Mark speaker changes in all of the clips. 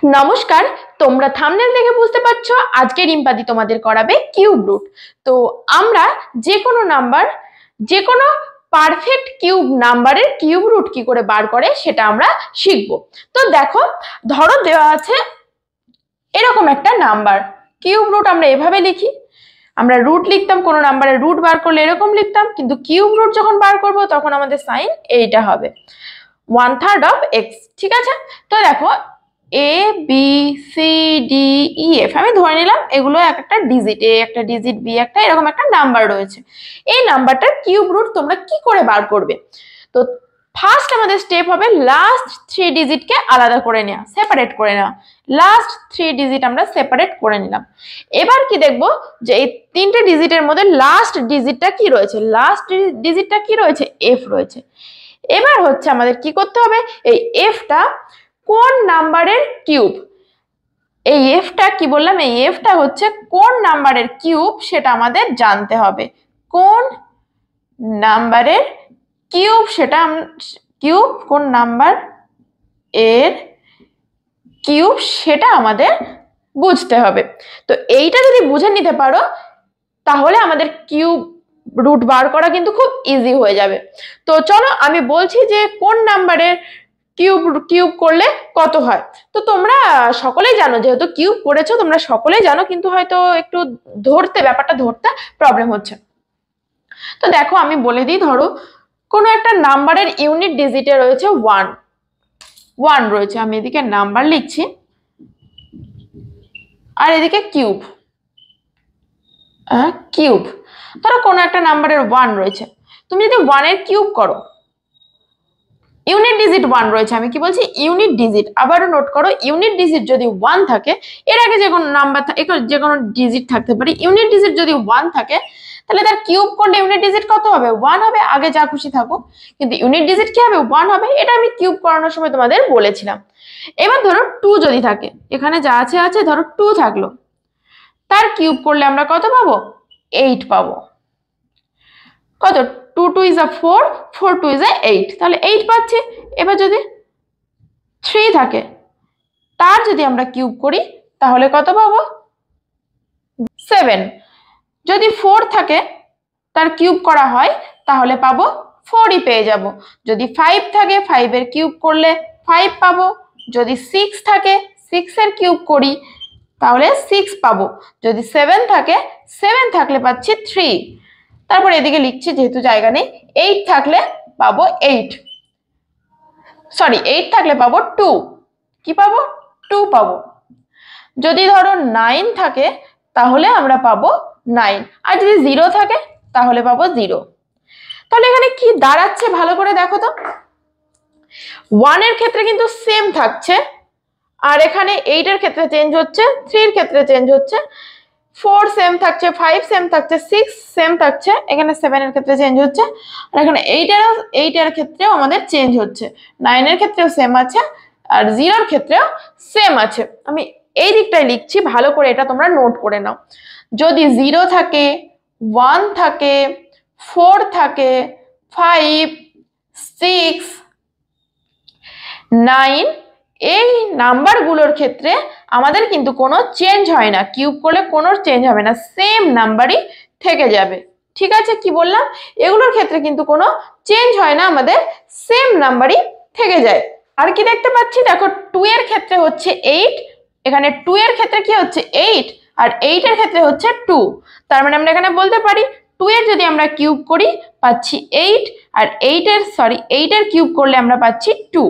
Speaker 1: নমস্কার। তোমরা থাম্বনেল দেখে বুঝতে পারছো আজকে রিম্পাদি তোমাদের করাবে কিউব রুট। তো আমরা যে কোনো পারফেক্ট কিউব নাম্বারের কিউব রুট কি করে বার করে সেটা আমরা শিখব। তো দেখো, ধরো দেওয়া আছে এরকম একটা নাম্বার, কিউব রুট আমরা এভাবে লিখি। আমরা রুট লিখতাম কোনো নাম্বারের রুট বার করলে এরকম লিখতাম, কিন্তু কিউব রুট যখন বার করব তখন আমাদের সাইন এইটা হবে 1/3 অফ x। ঠিক আছে, তো দেখো A B C D E F আমি ধরে নিলাম এগুলো এক একটা ডিজিট, এ একটা ডিজিট, বি একটা, এরকম একটা নাম্বার রয়েছে। এই নাম্বারটার কিউব রুট তোমরা কি করে বার করবে? তো ফার্স্ট আমাদের স্টেপ হবে লাস্ট 3 ডিজিটকে আলাদা করে নেওয়া, সেপারেট করে নেওয়া। লাস্ট 3 ডিজিট আমরা সেপারেট করে নিলাম। এবার কি দেখবো যে এই 3টে ডিজিটের মধ্যে লাস্ট ডিজিটটা কি রয়েছে? লাস্ট ডিজিটটা কি রয়েছে? এফ রয়েছে। এবার হচ্ছে আমাদের কি করতে হবে, এই এফটা কোন নাম্বারের কিউব, এই এফটা কি বললাম, এই এফটা হচ্ছে কোন নাম্বারের কিউব সেটা আমাদের জানতে হবে। কোন নাম্বারের কিউব, সেটা কিউব কোন নাম্বার এর কিউব সেটা আমাদের বুঝতে হবে। তো এইটা যদি বুঝে নিতে পারো তাহলে আমাদের কিউব রুট বার করা কিন্তু খুব ইজি হয়ে যাবে। তো চলো আমি বলছি যে কোন নাম্বারের কিউব করলে কত হয়। তো তোমরা সকলেই জানো, যেহেতু কিউব করেছো তোমরা সকলেই জানো, কিন্তু হয়তো একটু ব্যাপারটা ধরতে প্রবলেম হচ্ছে। তো দেখো আমি বলে দিই, ধরো কোনো একটা নাম্বারের ইউনিট ডিজিটে রয়েছে 1 রয়েছে, আমি এদিকে নাম্বার লিখছি আর এদিকে কিউব। ধরো কোনো একটা নাম্বারের 1 রয়েছে, তুমি যদি 1 এর কিউব করো, ইউনিট ডিজিট 1 রয়েছে, আমি কি বলছি ইউনিট ডিজিট, আবারও নোট করো ইউনিট ডিজিট যদি 1 থাকে, এর আগে যে কোনো নাম্বার যে কোনো ডিজিট থাকতে পারে, ইউনিট ডিজিট যদি 1 থাকে তাহলে তার কিউব করলে ইউনিট ডিজিট কত হবে? 1 হবে, আগে যা খুশি থাকুক, কিন্তু ইউনিট ডিজিট কি হবে? 1 হবে। এটা আমি কিউব করানোর সময় তোমাদের বলেছিলাম। এবার ধরো 2 যদি থাকে, এখানে যা আছে ধরো 2 থাকলো, তার কিউব করলে আমরা কত পাবো? 8 পাবো। কত? 2 2 is a 4, 4 2 is a 8, তাহলে 8 পাচ্ছি। এবার যদি 3 থাকে, তার যদি আমরা কিউব করি তাহলে কত পাবো? 7। যদি 4 থাকে, তার কিউব করা হয় তাহলে পাবো 4ই পেয়ে যাব। যদি 5 থাকে, 5 এর কিউব করলে 5 পাবো। যদি 6 থাকে, 6 এর কিউব করি তাহলে 6 পাবো। যদি 7 থাকে, 7 থাকলে পাচ্ছি 3। তারপর এদিকে লিখছি যেহেতু জায়গা নেই, 8 থাকলে পাবো 8 থাকলে পাবো 2। কি পাবো? 2 পাবো। যদি ধরো 9 থাকে তাহলে আমরা পাবো 9, আর যদি 0 থাকে তাহলে পাবো 0। তাহলে এখানে কি দাঁড়াচ্ছে ভালো করে দেখো তো, 1 এর ক্ষেত্রে কিন্তু সেম থাকছে, আর এখানে 8 এর ক্ষেত্রে চেঞ্জ হচ্ছে, 3 এর ক্ষেত্রে চেঞ্জ হচ্ছে, 4 সেম থাকছে, 5 সেম থাকছে, 6 সেম থাকছে, এখানে 7 এর ক্ষেত্রে চেঞ্জ হচ্ছে, আর এখানে 8 এর ক্ষেত্রেও আমাদের চেঞ্জ হচ্ছে, 9 এর ক্ষেত্রেও সেম আছে, আর 0 এর ক্ষেত্রেও সেম আছে। আমি এই দিকটাই লিখছি, ভালো করে এটা তোমরা নোট করে নাও। যদি 0 থাকে, 1 থাকে, 4 থাকে, 5, 6, 9, এই নাম্বারগুলোর ক্ষেত্রে আমাদের কিন্তু কোনো চেঞ্জ হয় না, কিউব করলে কোনো চেঞ্জ হবে না, সেম নাম্বারই থেকে যাবে। ঠিক আছে, কি বললাম? এগুলোর ক্ষেত্রে কিন্তু কোনো চেঞ্জ হয় না, আমাদের সেম নাম্বারই থেকে যায়। আর কি দেখতে পাচ্ছি, দেখো 2 এর ক্ষেত্রে হচ্ছে 8, এখানে 2 এর ক্ষেত্রে কি হচ্ছে 8, আর 8 এর ক্ষেত্রে হচ্ছে 2। তার মানে আমরা এখানে বলতে পারি 2 এর যদি আমরা কিউব করি পাচ্ছি 8, আর 8 এর কিউব করলে আমরা পাচ্ছি 2।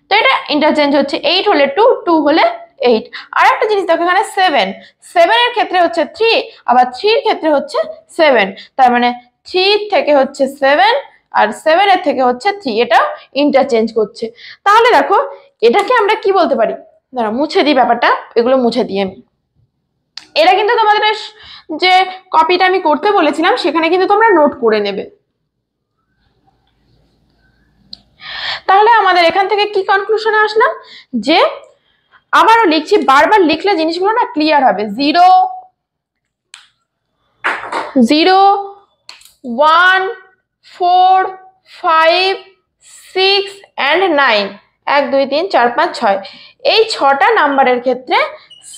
Speaker 1: তো এটা ইন্টারচেঞ্জ হচ্ছে, 8 হলে 2, 2 হলে 8। আর একটা জিনিস দেখো, এখানে 7 এর ক্ষেত্রে হচ্ছে 3, আবার 3 এর ক্ষেত্রে হচ্ছে 7, তার মানে 3 থেকে হচ্ছে 7, আর 7 এর থেকে হচ্ছে 3, এটা ইন্টারচেঞ্জ করছে। তাহলে দেখো এটাকে আমরা কি বলতে পারি, দাঁড়া মুছে দিই ব্যাপারটা, এগুলো মুছে দিই আমি। এটা কিন্তু তোমাদের যে কপিটা আমি করতে বলেছিলাম সেখানে কিন্তু তোমরা নোট করে নেবে। তাহলে আমাদের এখান থেকে কি কনক্লুশনে আসলাম, যে আবারও লিখছি, বারবার লিখলে জিনিসগুলো না ক্লিয়ার হবে। 0, 0, 1, 4, 5, 6 and 9, 1 2 3 4 5 6 এই 6টা নাম্বারের ক্ষেত্রে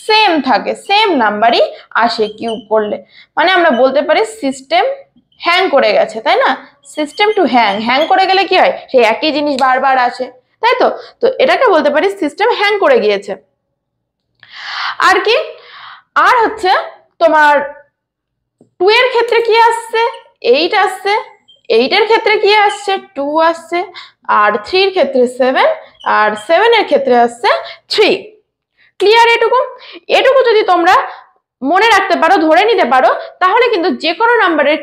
Speaker 1: সেম থাকে, সেম নাম্বারই আসে কিউব করলে। মানে আমরা বলতে পারি সিস্টেম হ্যাং করে গেছে, তাই না? সিস্টেম টু হ্যাং করে গেলে কি হয়, সেই একই জিনিস বারবার আসে, তাই তো? তো এটাকে বলতে পারি সিস্টেম হ্যাং করে গিয়েছে। আর কি, আর হচ্ছে তোমার 2 এর ক্ষেত্রে কি আসছে, 8 আসছে, 8 এর ক্ষেত্রে কি আসছে, 2 আসছে, আর 3 এর ক্ষেত্রে 7, আর 7 এর ক্ষেত্রে আসছে 3। ক্লিয়ার? এটুকু যদি তোমরা মনে রাখতে পারো, ধরে নিতে পারো, তাহলে কিন্তু যে কোনো নাম্বারের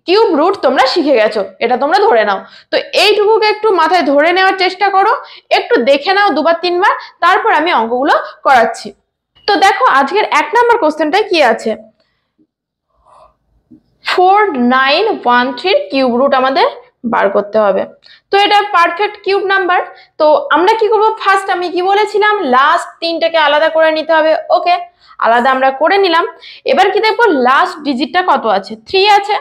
Speaker 1: কিউব রুট তোমরা শিখে গেছো, এটা তোমরা ধরে নাও। তো এইটুকুকে একটু মাথায় ধরে নেওয়ার চেষ্টা করো, একটু দেখে নাও 2 বার 3 বার, তারপর আমি অঙ্কগুলো করাচ্ছি। তো দেখো আজকের 1 নাম্বার কোশ্চেনটায় কি আছে, 4913 কিউব রুট আমাদের বার করতে হবে। তো এটা পারফেক্ট কিউব নাম্বার। তো আমরা কি করব, ফার্স্ট আমি কি বলেছিলাম, লাস্ট তিনটাকে আলাদা করে নিতে হবে। ওকে, আলাদা আমরা করে নিলাম। এবার কি দেখবো লাস্ট ডিজিটটা কত আছে, 3 আছে।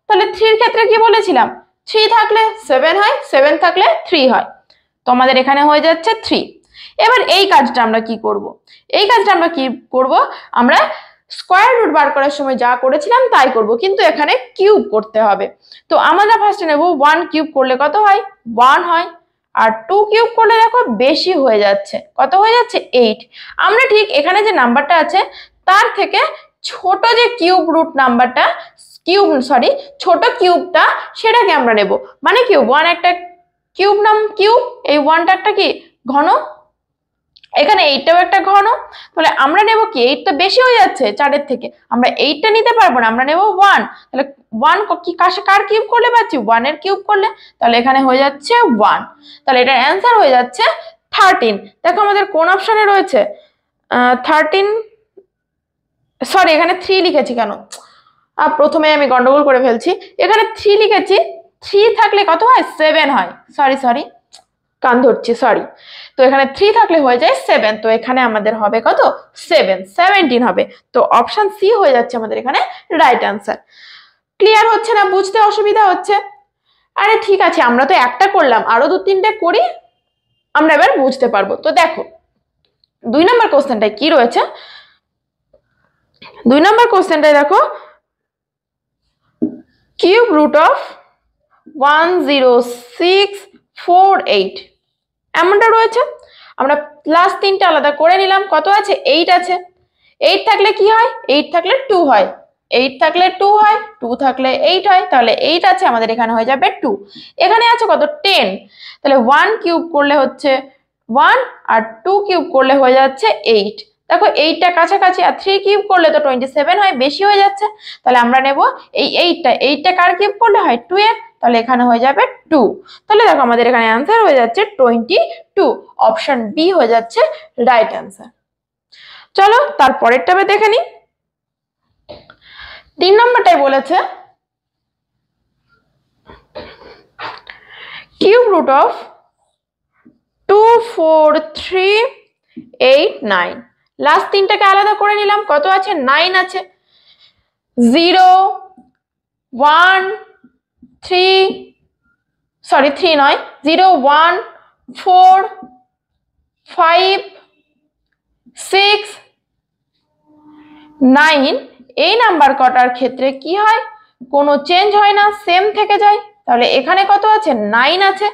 Speaker 1: তাহলে 3 এর ক্ষেত্রে কি বলেছিলাম, 3 থাকলে 7 হয়, 7 থাকলে 3 হয়। তো আমাদের এখানে হয়ে যাচ্ছে 3। এবার এই কাজটা আমরা কি করব, আমরা স্কয়ার রুট বার করার সময় যা করেছিলাম তাই করব, কিন্তু এখানে কিউব করতে হবে। তো আমরা ফার্স্টে নেব 1 কিউব করলে কত হয়, 1 হয়। আর 2 কিউব করলে দেখো বেশি হয়ে যাচ্ছে, কত হয়ে যাচ্ছে, 8। আমরা ঠিক এখানে যে নাম্বারটা আছে তার থেকে ছোট যে কিউব রুট নাম্বারটা, ছোট কিউবটা, সেটাকে আমরা নেব। মানে কিউব 1 একটা কিউব কিউব, এই 1টা একটা কি ঘন, এখানে 8টাও একটা ঘন। তাহলে আমরা নেব কি, 8 তো বেশি হয়ে যাচ্ছে 4 এর থেকে, আমরা 8টা নিতে পারবো না, আমরা নেব 1। তাহলে 1 কি কার কিউব করলে পাচ্ছি, 1 এর কিউব করলে, তাহলে এখানে হয়ে যাচ্ছে 1। তাহলে এটার অ্যান্সার হয়ে যাচ্ছে 13। দেখো আমাদের কোন অপশনে রয়েছে, 13, সরি এখানে 3 লিখেছি কেন, প্রথমে আমি গন্ডগোল করে ফেলছি, এখানে 3 লিখেছি, 3 থাকলে কত হয়, 7 হয়। সরি কান ধরছি, সরি। তো এখানে 3 থাকলে হয়ে যায় 7, তো এখানে আমাদের হবে কত, 17 হবে। তো অপশন সি হয়ে যাচ্ছে আমাদের এখানে রাইট অ্যান্সার। ক্লিয়ার হচ্ছে না, বুঝতে অসুবিধা হচ্ছে? আরে ঠিক আছে, আমরা তো একটা করলাম, আরো 2-3টে করি, আমরা এবার বুঝতে পারবো। তো দেখো 2 নম্বর কোশ্চেনটায় কি রয়েছে, 2 নম্বর কোশ্চেনটায় দেখো কিউব রুট অফ 10648 এমনটা রয়েছে। আমরা প্লাস 3টা আলাদা করে নিলাম, কত আছে, 8 আছে। 8 থাকলে কি হয়, 8 থাকলে 2 হয়, 8 থাকলে 2 হয়, 2 থাকলে 8 হয়। তাহলে 8 আছে, আমাদের এখানে হয়ে যাবে 2। এখানে আছে কত, 10। তাহলে 1 কিউব করলে হচ্ছে 1, আর 2 কিউব করলে হয়ে যাচ্ছে 8। দেখো 8টা কাছাকাছি, আর 3 কিউব করলে তো 27 হয়, বেশি হয়ে যাচ্ছে। তাহলে আমরা নেব এই 8টা কার কিউব করলে হয়, 2 এর, তাহলে এখানে হয়ে যাবে 2। তাহলে দেখো আমাদের এখানে অ্যান্সার হয়ে যাচ্ছে 22। অপশন বি হয়ে যাচ্ছে রাইট অ্যান্সার। চলো তারপরেরটা দেখে নিই। 3 নম্বরটাই বলেছে কিউব রুট অফ 24389। লাস্ট 3টাকে আলাদা করে নিলাম, কত আছে, 9 আছে। 0 1 3, সরি 3 নয়, 0 1 4 5 6 9, এই নাম্বার কটার ক্ষেত্রে কি হয়, কোনো চেঞ্জ হয় না, সেম থেকে যায়। তাহলে এখানে কত আছে, 9 আছে।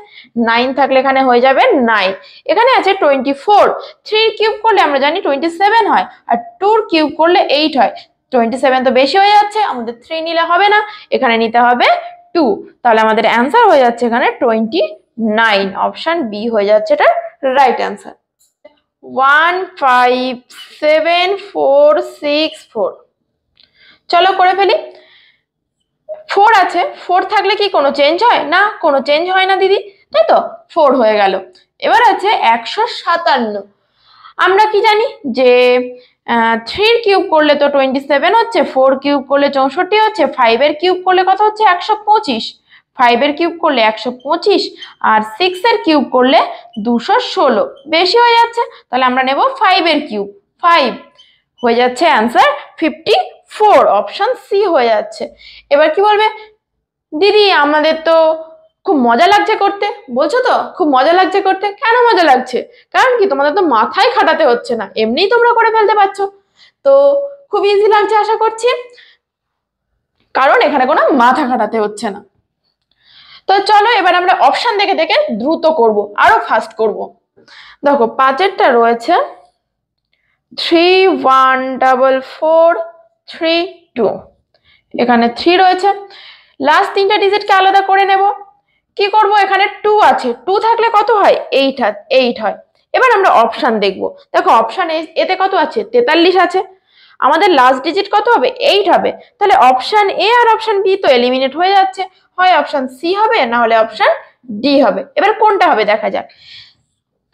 Speaker 1: 9 থাকলে এখানে হয়ে যাবে 9। এখানে আছে 24। 3 কিউব করলে আমরা জানি 27 হয়, আর 2 কিউব করলে 8 হয়। 27 তো বেশি হয়ে যাচ্ছে, আমাদের 3 নিলে হবে না, এখানে নিতে হবে 2। তাহলে আমাদের অ্যান্সার হয়ে যাচ্ছে এখানে 29। অপশন বি হয়ে যাচ্ছে এটা রাইট অ্যান্সার। 157,464। চলো করে ফেলি। 4 আছে, 4 থাকলে কি কোনো চেঞ্জ হয় না, কোনো চেঞ্জ হয় না দিদি, তাই তো, 4 হয়ে গেল। এবার আছে 157। আমরা কি জানি যে 3 কিউব করলে তো 27 হচ্ছে, 4 কিউব করলে 64 হচ্ছে, 5 এর কিউব করলে কত হচ্ছে, 125। 5 এর কিউব করলে 125, আর 6 এর কিউব করলে 216, বেশি হয়ে যাচ্ছে। তাহলে আমরা নেব 5 এর কিউব, 5 হয়ে যাচ্ছে অ্যান্সার 54। অপশন সি হয়ে যাচ্ছে। এবার কি বলবে, দিদি আমাদের তো খুব মজা লাগছে করতে, বলছো তো খুব মজা লাগছে করতে। কেন মজা লাগছে? কারণ কি তোমাদের তো মাথায় খাটাতে হচ্ছে না, এমনিই তোমরা করে ফেলতে পারছো। তো খুব ইজি লাগছে আশা করছি, কারণ এখানে কোনো মাথা খাটাতে হচ্ছে না। তো চলো এবার আমরা অপশন দেখে দেখে দ্রুত করব, আরো ফাস্ট করব। দেখো 5এরটা রয়েছে 314432, এখানে 3 রয়েছে। লাস্ট 3টা ডিজিটকে আলাদা করে নেব। কি করব? এখানে 2 আছে, 2 থাকলে কত হয়? 8 হয়। এবার আমরা অপশন দেখব। দেখো অপশন এতে কত আছে? 43 আছে। আমাদের লাস্ট ডিজিট কত হবে? 8 হবে। তাহলে অপশন এ আর অপশন বি তো এলিমিনেট হয়ে যাচ্ছে, হয় অপশন সি হবে না হলে অপশন ডি হবে। এবার কোনটা হবে দেখা যাক।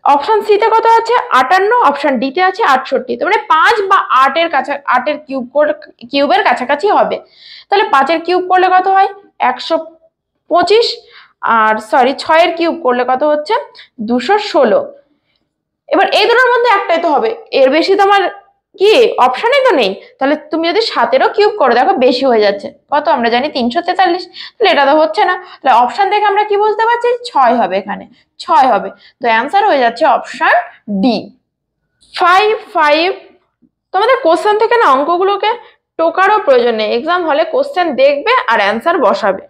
Speaker 1: অপশন সি তে কত আছে? 58, অপশন ডি তে আছে 68। তো মানে 5 বা 8 এর কাছে, 8 এর কিউবের কাছাকাছি হবে। তাহলে 5 এর কিউব করলে কত হয়? 125, আর সরি 6 এর কিউব করলে কত হচ্ছে? 216। এবার এই দুটোর মধ্যে একটাই তো হবে, এর বেশি তো আমার কি অপশনই তো নেই। তাহলে তুমি যদি 7-এরও কিউব করো, দেখো বেশি হয়ে যাচ্ছে। কত আমরা জানি? 343। তাহলে এটা তো হচ্ছে না। তাহলে অপশন দেখে আমরা কি বুঝতে পারছি? 6 হবে, এখানে 6 হবে। তো অ্যান্সার হয়ে যাচ্ছে অপশন ডি। 5 তোমাদের কোশ্চেন থেকে না অঙ্কগুলোকে টোকারও প্রয়োজন নেই, এক্সাম হলে কোশ্চেন দেখবে আর অ্যান্সার বসাবে।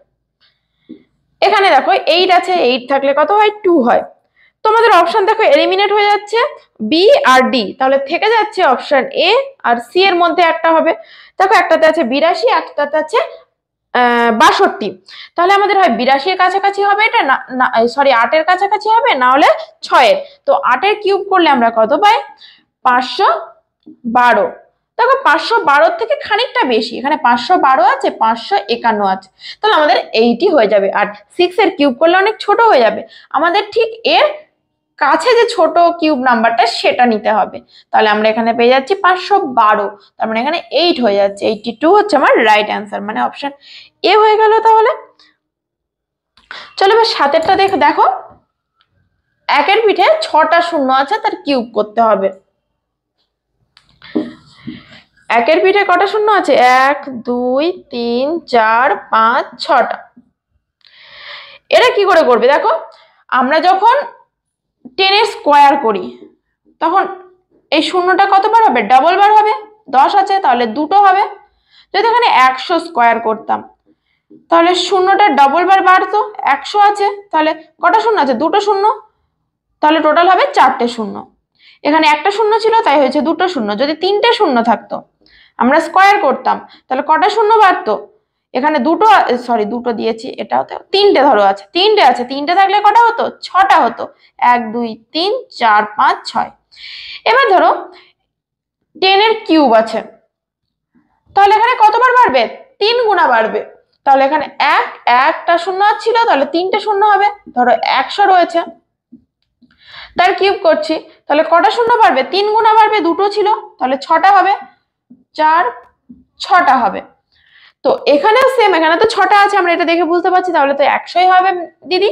Speaker 1: এখানে দেখো 8 আছে, 8 থাকলে কত হয়? 2 হয়। তোমাদের অপশন দেখো এলিমিনেট হয়ে যাচ্ছে, বি আর ডি। তাহলে থেকে যাচ্ছে অপশন এ আর সি এর মধ্যে একটা হবে। দেখো একটাতে আছে 82, একটাতে আছে 62। তাহলে আমাদের হয় 82 এর কাছাকাছি হবে এটা, না সরি 8 এর কাছাকাছি হবে, না হলে 6 এর। তো 8 এর কিউব করলে আমরা কত পাই? 512। দেখো 512 থেকে খানিকটা বেশি, এখানে 512 আছে, 551 আছে। তাহলে আমাদের 80 হয়ে যাবে। আর 6 এর কিউব করলে অনেক ছোট হয়ে যাবে, আমাদের ঠিক এর কাছে যে ছোট কিউব নাম্বারটা সেটা নিতে হবে। তাহলে আমরা এখানে পেয়ে যাচ্ছি 512, তার মানে এখানে 8 হয়ে যাচ্ছে। 82 হচ্ছে আমার রাইট অ্যান্সার, মানে অপশন এ হয়ে গেল। তাহলে চলো এবার 7-এরটা দেখো। 1-এর পিঠে 6টা শূন্য আছে, তার কিউব করতে হবে। 1-এর পিঠে কটা শূন্য আছে? 1 2 3 4 5 6টা। এটা কি করে করবে? দেখো আমরা যখন 10 এর স্কোয়ার করি তখন এই শূন্যটা কতবার হবে? ডাবল বার হবে। 10 আছে তাহলে দুটো হবে। যদি এখানে 100 স্কোয়ার করতাম তাহলে শূন্যটা ডাবল বার বাড়তো। 100 আছে তাহলে কটা শূন্য আছে? দুটো শূন্য, তাহলে টোটাল হবে 4টে শূন্য। এখানে একটা শূন্য ছিল তাই হয়েছে দুটো শূন্য। যদি 3টে শূন্য থাকতো, আমরা স্কোয়ার করতাম, তাহলে কটা শূন্য বাড়তো? এখানে দুটো, সরি দুটো দিয়েছি, এটাও তো 3টে ধরো আছে, 3টে আছে, 3টে থাকলে কটা হতো? 6টা হতো। 1 2 3 4 5 6। এবার ধরো 10 এর কিউব আছে, তাহলে এখানে কতবার বাড়বে? 3 গুণা বাড়বে। তাহলে এখানে একটা শূন্য ছিল, তাহলে 3টে শূন্য হবে। ধরো 100 রয়েছে, তার কিউব করছি, তাহলে কটা শূন্য বাড়বে? 3 গুণা বাড়বে, দুটো ছিল, তাহলে 6টা হবে। 4 6টা হবে। তো এখানেও সেম, এখানে তো 6টা আছে, আমরা এটা দেখে বুঝতে পারছি, তাহলে তো 100ই হবে দিদি।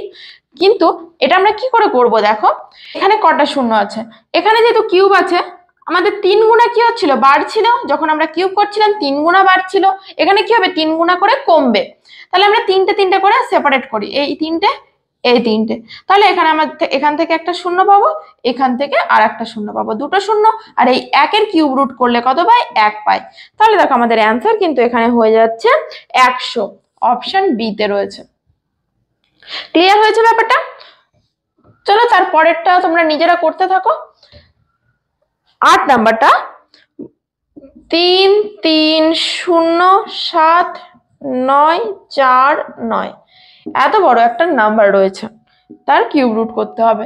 Speaker 1: কিন্তু এটা আমরা কি করে করব? দেখো এখানে কটা শূন্য আছে, এখানে যেহেতু কিউব আছে আমাদের 3 গুণা কি হচ্ছিল? বাড়ছিল। যখন আমরা কিউব করছিলাম 3 গুণা বাড়ছিল, এখানে কি হবে? 3 গুণা করে কমবে। তাহলে আমরা 3টে করে সেপারেট করি, এই 3টে এই 3টে। তাহলে এখানে আমরা এখান থেকে একটা শূন্য পাবো, এখান থেকে আর একটা শূন্য পাবো, দুটো শূন্য। আর এই 1-এর কিউব রুট করলে কত পাই? 1 পাই। তাহলে দেখো আমাদের অ্যান্সার কিন্তু এখানে হয়ে যাচ্ছে 100, অপশন বি তে রয়েছে। ক্লিয়ার হয়েছে ব্যাপারটা? চলো তারপরেরটা তোমরা নিজেরা করতে থাকো। 8 নাম্বারটা 3 3 0 7 9 4 9, এত বড় একটা নাম্বার রয়েছে, তার কিউব রুট করতে হবে।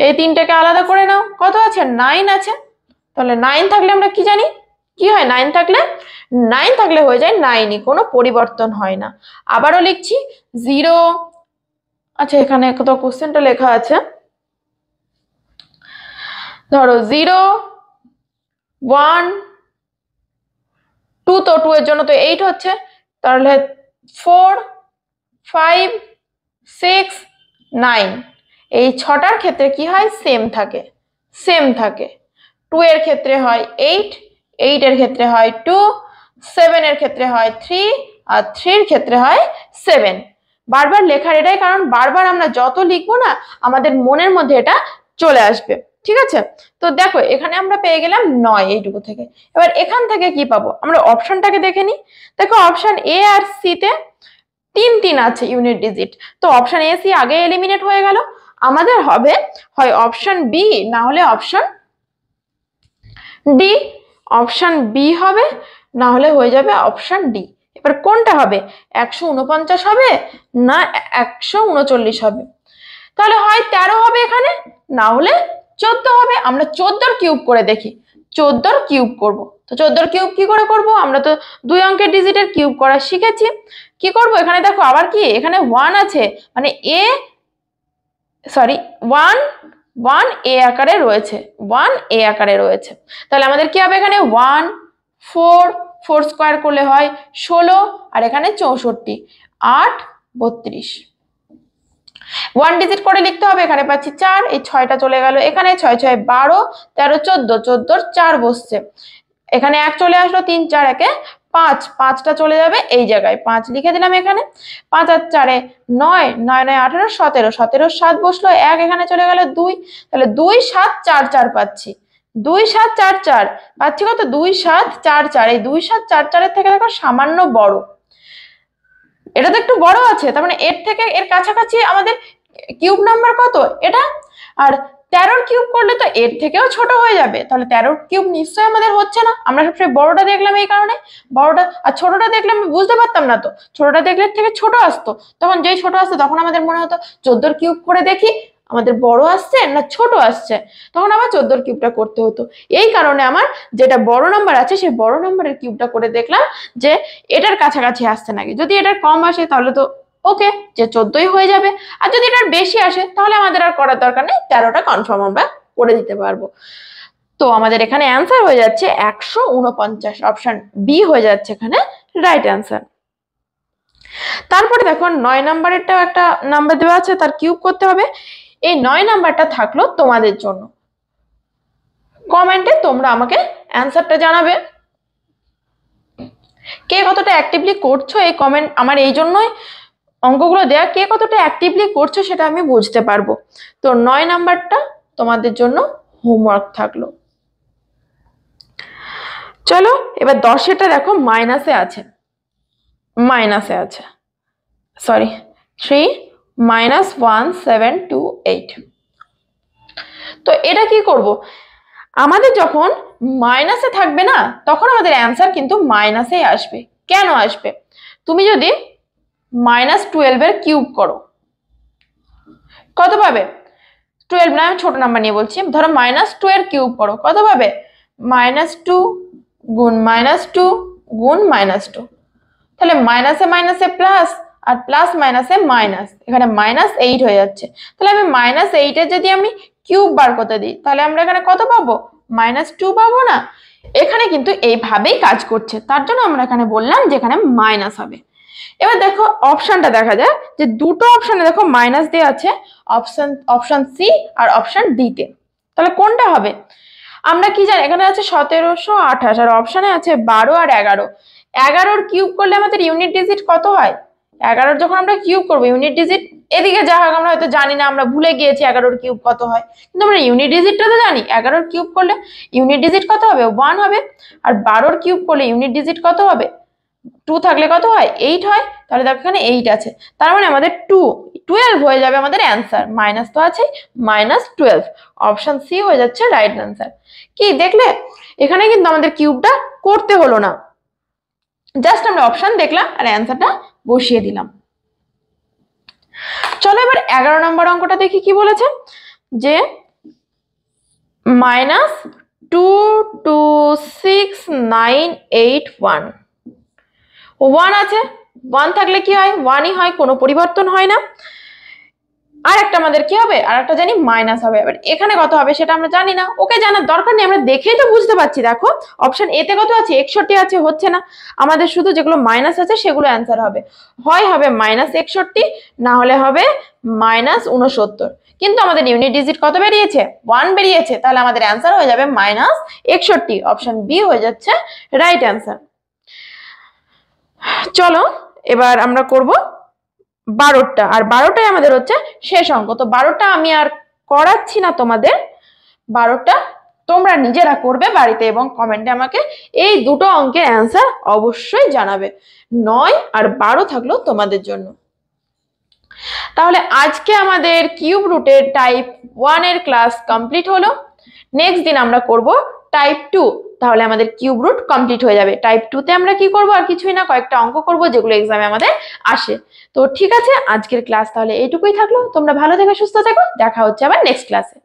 Speaker 1: এই 3টাকে আলাদা করে নাও। কত আছে? 9 আছে। তাহলে 9 থাকলে আমরা কি জানি কি হয়? 9 থাকলে হয়ে যায় 9ই, কোনো পরিবর্তন হয় না। আবারও লিখছি 0, আচ্ছা এখানে কত কোশ্চেনটা লেখা আছে, ধরো 0 1 2, তো 2 এর জন্য তো 8 হচ্ছে, তাহলে 4 5 6 9। এই 6টার ক্ষেত্রে কি হয়? সেম থাকে। 2 এর ক্ষেত্রে হয় 8, 8 এর ক্ষেত্রে হয় 2, 7 এর ক্ষেত্রে হয় 3, আর 3 এর ক্ষেত্রে হয় 7। বারবার লেখার এটাই কারণ, বারবার আমরা যত লিখবো না আমাদের মনের মধ্যে এটা চলে আসবে। ঠিক আছে, তো দেখো এখানে আমরা পেয়ে গেলাম 9 এইটুকু থেকে। এবার এখান থেকে কি পাবো, আমরা অপশনটাকে দেখে নিই। দেখো অপশন এ আর সি তে 3 3 আছে ইউনিট ডিজিট, তো অপশন এ সি আগে এলিমিনেট হয়ে গেল। আমাদের হবে হয় অপশন বি না হলে অপশন ডি। অপশন বি হবে, না হলে হয়ে যাবে অপশন ডি। এবার কোনটা হবে, 149 হবে না 139 হবে? তাহলে হয় 13 হবে এখানে, না হলে 14 হবে। আমরা 14 কিউব করে দেখি, 14 কিউব করব। তো 14 কিউব কি করে করব, আমরা তো 2 অঙ্কের ডিজিটের কিউব করা শিখেছি। কি করব, এখানে দেখো আবার কি এখানে 1 আছে, মানে এ সরি 1 এ আকারে রয়েছে, 1 এ আকারে রয়েছে। তাহলে আমাদের কি হবে, এখানে 1 4 স্কোয়ার করলে হয় 16, আর এখানে 64 8 32। 1 ডিজিট করে লিখতে হবে, এখানে পাচ্ছি 4, এই 6টা চলে গেল এখানে, 6 6 12 13 14, 14 4 বসছে, এখানে 1 চলে আসলো, 3 4 একে 5, 5টা চলে যাবে এই জায়গায়, 5 লিখে দিলাম এখানে। 5 আর 4 এ 9, 9 9 18 17, 17 7 বসলো, 1 এখানে চলে গেল 2, তাহলে 2 7 4 4 পাচ্ছি, 2 7 4 4 পাচ্ছি কত, 2 7 4 4। এই 2 7 4 4 এর থেকে দেখো সামান্য বড়, এটা তো একটু বড় আছে, তার মানে এর থেকে এর কাছাকাছি আমাদের কিউব নাম্বার কত এটা। আর 13 কিউব করলে তো এর থেকেও ছোট হয়ে যাবে, তাহলে 13 কিউব নিশ্চয়ই আমাদের হচ্ছে না। আমরা সবসময় বড়টা দেখলাম এই কারণে, বড়টা আর ছোটটা দেখলে আমি বুঝতে পারতাম না, তো ছোটটা দেখলে এর থেকে ছোট আসতো, তখন যেই ছোট আসতো তখন আমাদের মনে হতো 14 কিউব করে দেখি আমাদের বড় আসছে না ছোট আসছে, তখন আবার 14 কিউবটা করতে হতো। এই কারণে আমার যেটা বড় নাম্বার আছে সেই বড় নাম্বারের কিউবটা করে দেখলাম যে এটার কাছাকাছি আসছে নাকি। যদি এটার কম আসে তাহলে তো ওকে, যে 14ই হয়ে যাবে, আর যদি এটার বেশি আসে তাহলে আমাদের আর করার দরকার নেই, 13টা কনফার্ম আমরা করে দিতে পারবো। তো আমাদের এখানে অ্যান্সার হয়ে যাচ্ছে 149, অপশন বি হয়ে যাচ্ছে এখানে রাইট অ্যান্সার। তারপরে দেখো 9 নাম্বারেরটাও একটা নাম্বার দেওয়া আছে, তার কিউব করতে হবে। এই 9 নাম্বারটা থাকলো তোমাদের জন্য, কমেন্টে তোমরা আমাকে অ্যান্সারটা জানাবে। কে কতটা অ্যাক্টিভলি করছো এই কমেন্ট, আমার এই জন্যই অঙ্কগুলো দেয়া, কে কতটা অ্যাক্টিভলি করছো সেটা আমি বুঝতে পারবো। তো 9 নাম্বারটা তোমাদের জন্য হোমওয়ার্ক থাকলো। চলো এবার 10এরটা দেখো মাইনাসে আছে, সরি 3 -1728। তো এটা কি করব, আমাদের যখন মাইনাসে থাকবে না তখন আমাদের অ্যান্সার কিন্তু মাইনাসেই আসবে। কেন আসবে, তুমি যদি -12 এর কিউব করো কত পাবে, 12 না, আমি ছোট নাম্বার নিয়ে বলছি, ধরো -2 এর কিউব করো কত পাবে, -2 গুণ -2 গুণ -2। তাহলে মাইনাসে মাইনাসে প্লাস, আর প্লাস মাইনাসে মাইনাস, এখানে -8 হয়ে যাচ্ছে। তাহলে আমি -8 এর যদি আমি কিউব বার করতে দিই তাহলে আমরা এখানে কত পাবো, -2 পাবো না। এখানে কিন্তু এইভাবেই কাজ করছে, তার জন্য আমরা এখানে বললাম যে এখানে মাইনাস হবে। এবার দেখো অপশনটা দেখা যায় যে দুটো অপশনে দেখো মাইনাস দেওয়া আছে, অপশন সি আর অপশন ডি তে। তাহলে কোনটা হবে, আমরা কি জানি এখানে আছে 1728 আর অপশনে আছে 12 আর 11। 11-র কিউব করলে আমাদের ইউনিট ডিজিট কত হয়, 11-র যখন আমরা কিউব করবো ইউনিট ডিজিট এদিকে যা হোক আমরা হয়তো জানি না, আমরা ভুলে গিয়েছি 11-র কিউব কত হয়, কিন্তু আমরা ইউনিট ডিজিটটা তো জানি। 11-র কিউব করলে ইউনিট ডিজিট কত হবে, 1 হবে। আর 12-র কিউব করলে ইউনিট ডিজিট কত হবে, 2 থাকলে কত হয়, 8 হয়। তাহলে দেখো এখানে 8 আছে, তার মানে আমাদের 12 হয়ে যাবে আমাদের অ্যান্সার, মাইনাস তো আছে, -12। অপশন সি হয়ে যাচ্ছে রাইট অ্যান্সার। কি দেখলে, এখানে কিন্তু আমাদের কিউবটা করতে হলো না, জাস্ট আমরা অপশন দেখলাম আর অ্যান্সারটা বসিয়ে দিলাম। চলো এবার 11 নম্বর অঙ্কটা দেখি কি বলেছে, যে -22691 1 আছে, 1 থাকলে কি হয়, 1ই হয়, কোনো পরিবর্তন হয় না। আর একটা আমাদের কি হবে, আর একটা জানি মাইনাস হবে। এবার এখানে কত হবে সেটা আমরা জানি না, ওকে জানার দরকার নেই, আমরা দেখেই তো বুঝতে পারছি। দেখো অপশন এ তে কত আছে, 61 আছে, হচ্ছে না। আমাদের শুধু যেগুলো মাইনাস আছে সেগুলো অ্যান্সার হবে, হয় হবে -61 না হলে হবে -69। কিন্তু আমাদের ইউনিট ডিজিট কত বেরিয়েছে, 1 বেরিয়েছে, তাহলে আমাদের অ্যান্সার হয়ে যাবে -61। অপশন বি হয়ে যাচ্ছে রাইট অ্যান্সার। চলো এবার আমরা করব 12টা, আর 12টাই আমাদের হচ্ছে শেষ অঙ্ক। তো 12টা আমি আর করাচ্ছি না তোমাদের, 12টা তোমরা নিজেরা করবে বাড়িতে এবং কমেন্টে আমাকে এই দুটো অঙ্কের অ্যান্সার অবশ্যই জানাবে। 9 আর 12 থাকলো তোমাদের জন্য। তাহলে আজকে আমাদের কিউব রুটের টাইপ 1 এর ক্লাস কমপ্লিট হলো। নেক্সট দিন আমরা করব টাইপ 2, তাহলে আমাদের কিউব রুট কমপ্লিট হয়ে যাবে। টাইপ 2 তে আমরা কি করব, আর কিছুই না, কয়েকটা অঙ্ক করব যেগুলো এক্সামে আমাদের আসে। তো ঠিক আছে, আজকের ক্লাস তাহলে এইটুকুই থাকলো। তোমরা ভালো থেকো, সুস্থ থেকো, দেখা হচ্ছে আবার নেক্সট ক্লাসে।